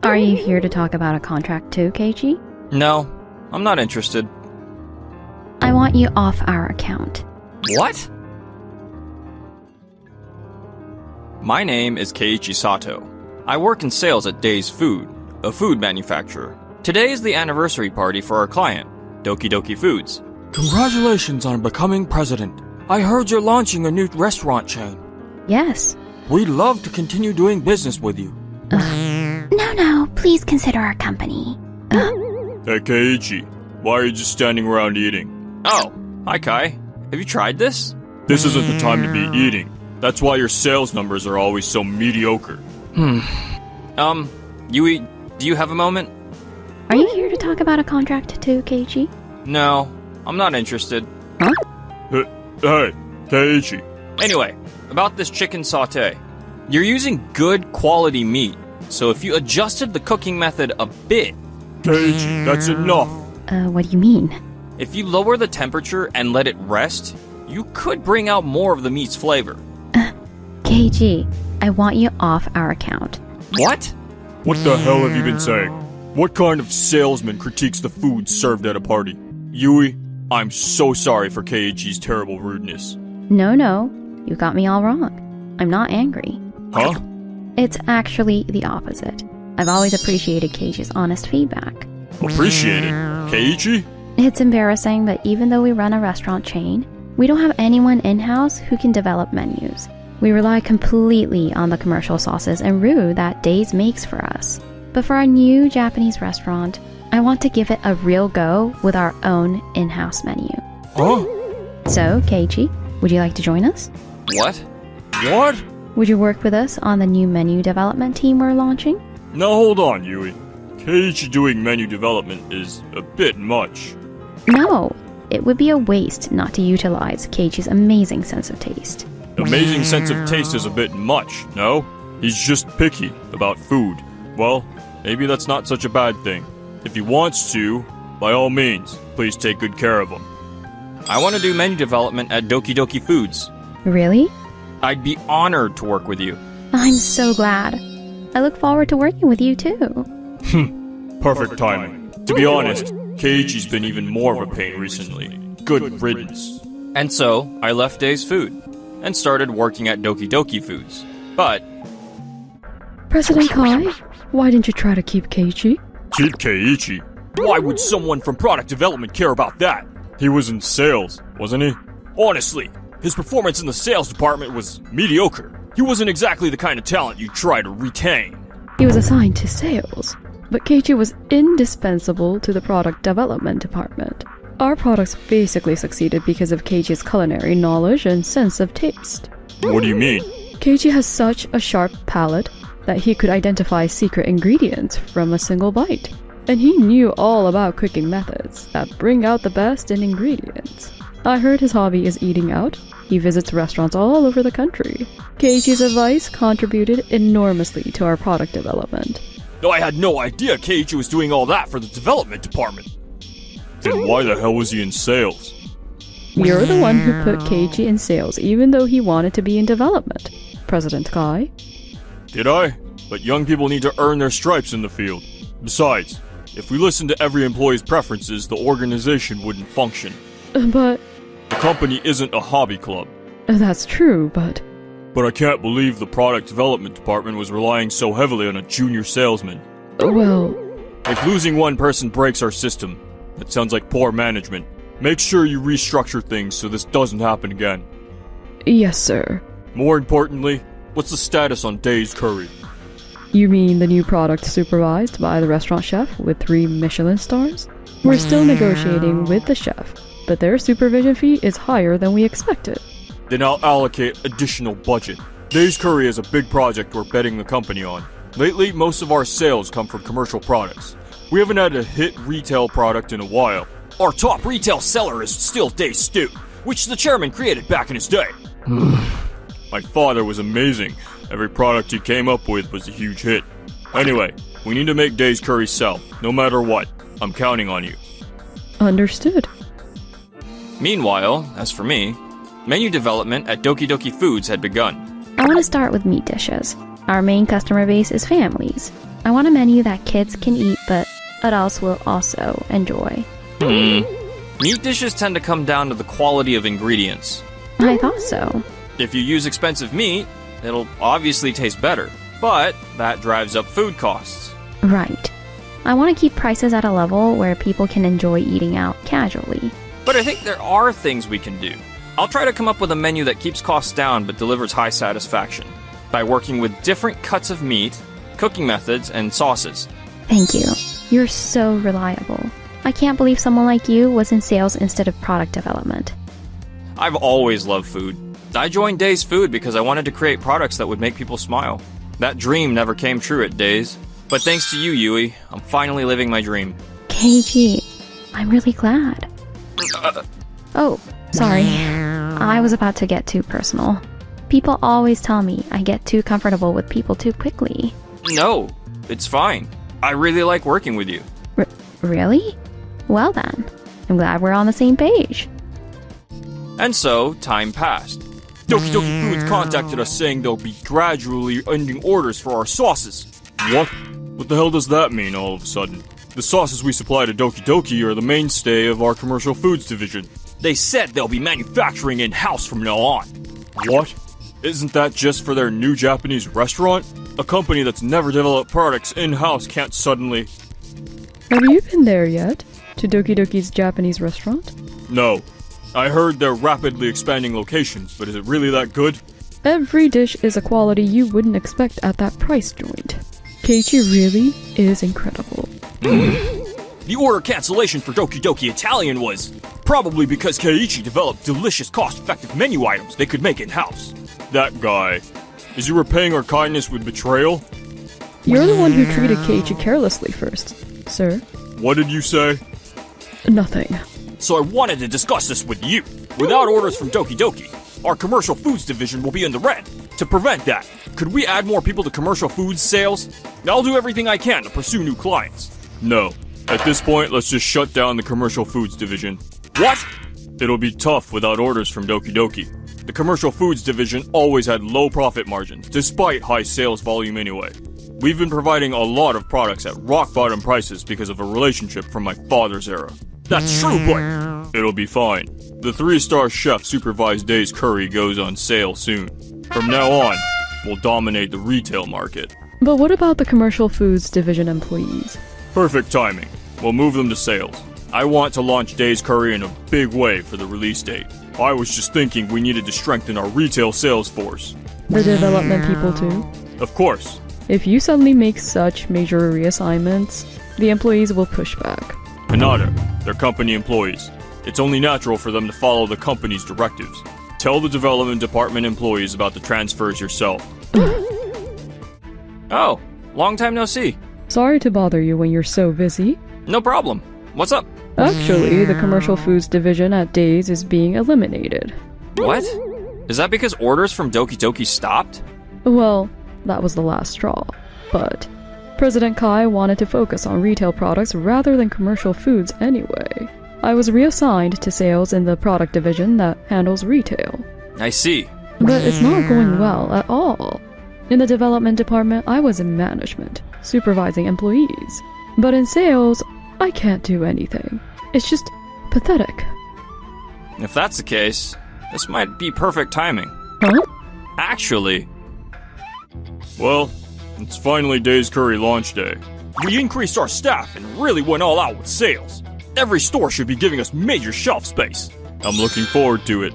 Are you here to talk about a contract too, Keiichi? No, I'm not interested. I want you off our account. What? My name is Keiichi Sato. I work in sales at Days Food, a food manufacturer. Today is the anniversary party for our client, Doki Doki Foods. Congratulations on becoming president. I heard you're launching a new restaurant chain. Yes. We'd love to continue doing business with you. No, please consider our company. Hey Keiichi, why are you just standing around eating? Oh, hi Kai. Have you tried this? This isn't the time to be eating. That's why your sales numbers are always so mediocre. Yui, do you have a moment? Are you here to talk about a contract too, Keiichi? No, I'm not interested. Huh? Hey, Keiichi. Anyway, about this chicken sauté. You're using good quality meat, so if you adjusted the cooking method a bit... Keiichi, that's enough. What do you mean? If you lower the temperature and let it rest, you could bring out more of the meat's flavor. Keiichi, I want you off our account. What? What the hell have you been saying? What kind of salesman critiques the food served at a party? Yui, I'm so sorry for Keiichi's terrible rudeness. No, you got me all wrong. I'm not angry. Huh? It's actually the opposite. I've always appreciated Keiichi's honest feedback. Appreciate it. Keiichi? It's embarrassing, but even though we run a restaurant chain, we don't have anyone in-house who can develop menus. We rely completely on the commercial sauces and roux that Days makes for us. But for our new Japanese restaurant, I want to give it a real go with our own in-house menu. Huh? So, Keiichi, would you like to join us? What? What? Would you work with us on the new menu development team we're launching? Now hold on, Yui. Keiichi doing menu development is a bit much. No, it would be a waste not to utilize Keiichi's amazing sense of taste. Amazing sense of taste is a bit much, no? He's just picky about food. Well, maybe that's not such a bad thing. If he wants to, by all means, please take good care of him. I want to do menu development at Doki Doki Foods. Really? I'd be honored to work with you. I'm so glad. I look forward to working with you too. Perfect timing. To be honest, Keiichi's been even more of a pain recently. Good riddance. And so, I left Days Food and started working at Doki Doki Foods. But President Kai, why didn't you try to keep Keiichi? Keep Keiichi? Why would someone from product development care about that? He was in sales, wasn't he? Honestly, his performance in the sales department was mediocre. He wasn't exactly the kind of talent you'd try to retain. He was assigned to sales, but Keiichi was indispensable to the product development department. Our products basically succeeded because of Keiichi's culinary knowledge and sense of taste. What do you mean? Keiichi has such a sharp palate that he could identify secret ingredients from a single bite. And he knew all about cooking methods that bring out the best in ingredients. I heard his hobby is eating out. He visits restaurants all over the country. Keiichi's advice contributed enormously to our product development. No, I had no idea Keiichi was doing all that for the development department. Then why the hell was he in sales? You're the one who put Keiichi in sales even though he wanted to be in development, President Kai. Did I? But young people need to earn their stripes in the field. Besides, if we listened to every employee's preferences, the organization wouldn't function. But... The company isn't a hobby club. That's true, but I can't believe the product development department was relying so heavily on a junior salesman. well... If losing one person breaks our system, that sounds like poor management. Make sure you restructure things so this doesn't happen again. Yes, sir. More importantly, what's the status on Days Curry? You mean the new product supervised by the restaurant chef with 3 Michelin stars? We're still negotiating with the chef, but their supervision fee is higher than we expected. Then I'll allocate additional budget. Days Curry is a big project we're betting the company on. Lately, most of our sales come from commercial products. We haven't had a hit retail product in a while. Our top retail seller is still Days Stew, which the chairman created back in his day. My father was amazing. Every product he came up with was a huge hit. Anyway, we need to make Days Curry sell, no matter what. I'm counting on you. Understood. Meanwhile, as for me, menu development at Doki Doki Foods had begun. I want to start with meat dishes. Our main customer base is families. I want a menu that kids can eat, but adults will also enjoy. Meat dishes tend to come down to the quality of ingredients. I thought so. If you use expensive meat, it'll obviously taste better, but that drives up food costs. Right. I want to keep prices at a level where people can enjoy eating out casually. But I think there are things we can do. I'll try to come up with a menu that keeps costs down but delivers high satisfaction by working with different cuts of meat, cooking methods, and sauces. Thank you. You're so reliable. I can't believe someone like you was in sales instead of product development. I've always loved food. I joined Days Food because I wanted to create products that would make people smile. That dream never came true at Days. But thanks to you, Yui, I'm finally living my dream. KG, I'm really glad. Oh, sorry. I was about to get too personal. People always tell me I get too comfortable with people too quickly. No, it's fine. I really like working with you. Really? Well then, I'm glad we're on the same page. And so, time passed. Doki Doki Foods contacted us saying they'll be gradually ending orders for our sauces. What? What the hell does that mean all of a sudden? The sauces we supply to Doki Doki are the mainstay of our commercial foods division. They said they'll be manufacturing in-house from now on. What? Isn't that just for their new Japanese restaurant? A company that's never developed products in-house can't suddenly... Have you been there yet? To Doki Doki's Japanese restaurant? No. I heard they're rapidly expanding locations, but is it really that good? Every dish is a quality you wouldn't expect at that price joint. Keiichi really is incredible. The order cancellation for Doki Doki Italian was probably because Keiichi developed delicious, cost-effective menu items they could make in-house. That guy. Is he repaying our kindness with betrayal? You're the one who treated Keiichi carelessly first, sir. What did you say? Nothing. So I wanted to discuss this with you. Without orders from Doki Doki, our commercial foods division will be in the red. To prevent that, could we add more people to commercial foods sales? I'll do everything I can to pursue new clients. No. At this point, let's just shut down the commercial foods division. What? It'll be tough without orders from Doki Doki. The commercial foods division always had low profit margins, despite high sales volume anyway. We've been providing a lot of products at rock-bottom prices because of a relationship from my father's era. That's true, but... It'll be fine. The 3-star chef supervised Days curry goes on sale soon. From now on, we'll dominate the retail market. But what about the commercial foods division employees? Perfect timing. We'll move them to sales. I want to launch Days Curry in a big way for the release date. I was just thinking we needed to strengthen our retail sales force. The development people too? Of course. If you suddenly make such major reassignments, the employees will push back. Hinata, they're company employees. It's only natural for them to follow the company's directives. Tell the development department employees about the transfers yourself. Oh, long time no see. Sorry to bother you when you're so busy. No problem. What's up? Actually, the commercial foods division at Days is being eliminated. What? Is that because orders from Doki Doki stopped? Well, that was the last straw. But President Kai wanted to focus on retail products rather than commercial foods anyway. I was reassigned to sales in the product division that handles retail. I see. But it's not going well at all. In the development department, I was in management, supervising employees. But in sales, I can't do anything. It's just pathetic. If that's the case, this might be perfect timing. Huh? Actually... Well, it's finally Days Curry launch day. We increased our staff and really went all out with sales. Every store should be giving us major shelf space. I'm looking forward to it.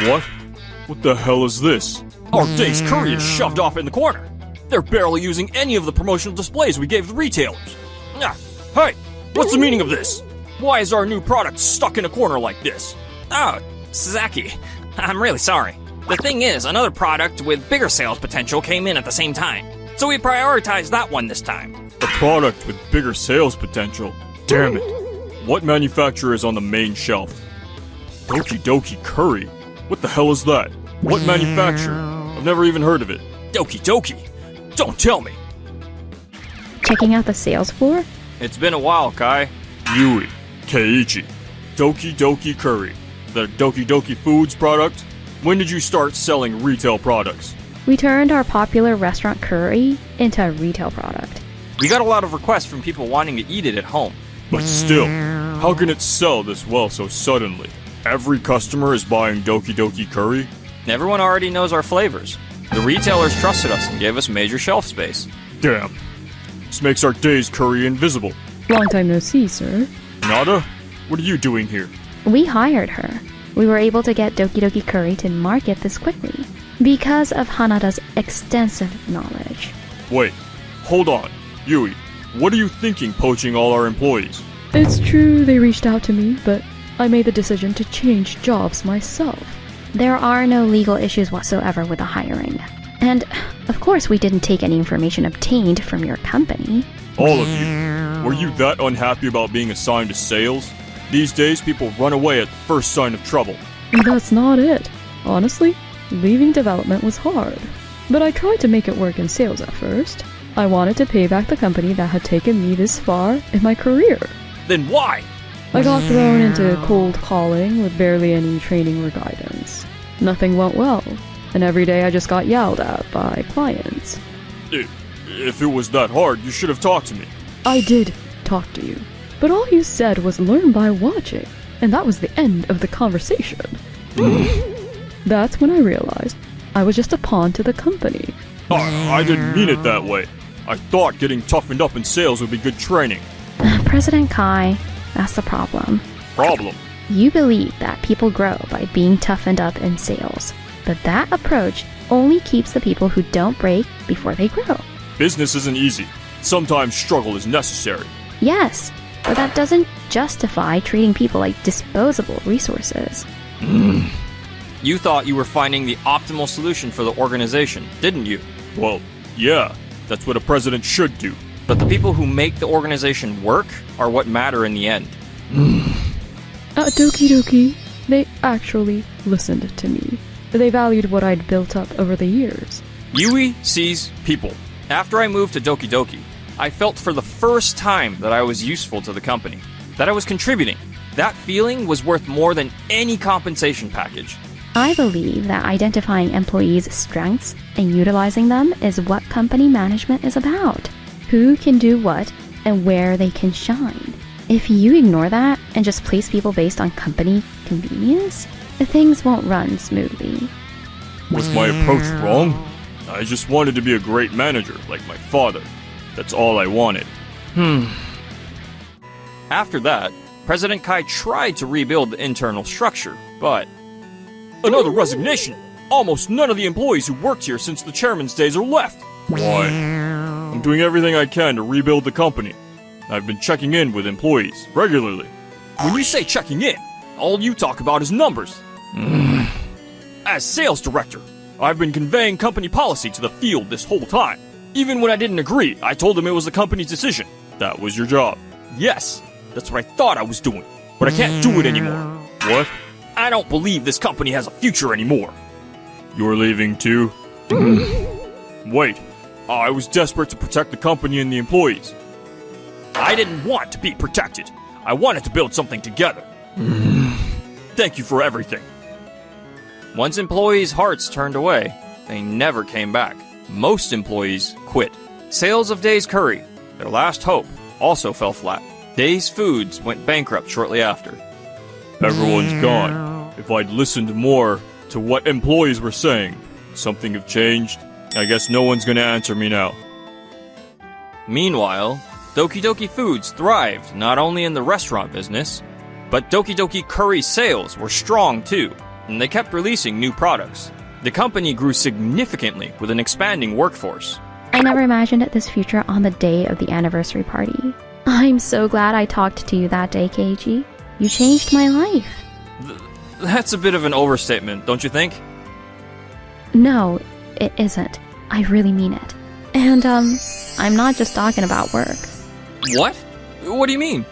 What? What the hell is this? Our Days Curry is shoved off in the corner. They're barely using any of the promotional displays we gave the retailers. Hey, what's the meaning of this? Why is our new product stuck in a corner like this? Oh, Sasaki, I'm really sorry. The thing is, another product with bigger sales potential came in at the same time. So we prioritized that one this time. A product with bigger sales potential? Damn it. What manufacturer is on the main shelf? Doki Doki Curry? What the hell is that? What manufacturer? I've never even heard of it. Doki Doki? Don't tell me. Checking out the sales floor? It's been a while, Kai. Yui, Keiichi, Doki Doki Curry. The Doki Doki Foods product? When did you start selling retail products? We turned our popular restaurant curry into a retail product. We got a lot of requests from people wanting to eat it at home. But still, how can it sell this well so suddenly? Every customer is buying Doki Doki Curry? Everyone already knows our flavors. The retailers trusted us and gave us major shelf space. Damn. This makes our Days Curry invisible. Long time no see, sir. Nada? What are you doing here? We hired her. We were able to get Doki Doki Curry to market this quickly because of Hanada's extensive knowledge. Wait, hold on. Yui, what are you thinking poaching all our employees? It's true they reached out to me, but I made the decision to change jobs myself. There are no legal issues whatsoever with the hiring. And, of course, we didn't take any information obtained from your company. All of you. Were you that unhappy about being assigned to sales? These days, people run away at the first sign of trouble. That's not it. Honestly, leaving development was hard. But I tried to make it work in sales at first. I wanted to pay back the company that had taken me this far in my career. Then why? I got thrown into cold calling with barely any training or guidance. Nothing went well, and every day I just got yelled at by clients. If it was that hard, you should have talked to me. I did talk to you, but all you said was learn by watching, and that was the end of the conversation. That's when I realized I was just a pawn to the company. I didn't mean it that way. I thought getting toughened up in sales would be good training. President Kai, that's the problem. Problem? You believe that people grow by being toughened up in sales, but that approach only keeps the people who don't break before they grow. Business isn't easy. Sometimes struggle is necessary. Yes, but that doesn't justify treating people like disposable resources. You thought you were finding the optimal solution for the organization, didn't you? Well, yeah, that's what a president should do. But the people who make the organization work are what matter in the end. At Doki Doki, they actually listened to me. They valued what I'd built up over the years. Yui sees people. After I moved to Doki Doki, I felt for the first time that I was useful to the company, that I was contributing. That feeling was worth more than any compensation package. I believe that identifying employees' strengths and utilizing them is what company management is about. Who can do what and where they can shine. If you ignore that and just place people based on company convenience, things won't run smoothly. Was my approach wrong? I just wanted to be a great manager, like my father. That's all I wanted. After that, President Kai tried to rebuild the internal structure, but... Another resignation! Almost none of the employees who worked here since the chairman's days are left! Why? I'm doing everything I can to rebuild the company. I've been checking in with employees regularly. When you say checking in, all you talk about is numbers. As sales director, I've been conveying company policy to the field this whole time. Even when I didn't agree, I told them it was the company's decision. That was your job. yes, that's what I thought I was doing, but I can't do it anymore. What? I don't believe this company has a future anymore. You're leaving too? Wait, I was desperate to protect the company and the employees. I didn't want to be protected. I wanted to build something together. Thank you for everything. Once employees' hearts turned away, they never came back. Most employees quit. Sales of Days Curry, their last hope, also fell flat. Days Foods went bankrupt shortly after. Everyone's gone. If I'd listened more to what employees were saying, something have changed. I guess no one's gonna answer me now. Meanwhile, Doki Doki Foods thrived not only in the restaurant business, but Doki Doki Curry sales were strong too, and they kept releasing new products. The company grew significantly with an expanding workforce. I never imagined this future on the day of the anniversary party. I'm so glad I talked to you that day, Keiji. You changed my life. That's a bit of an overstatement, don't you think? No, it isn't. I really mean it. And, I'm not just talking about work. What? What do you mean?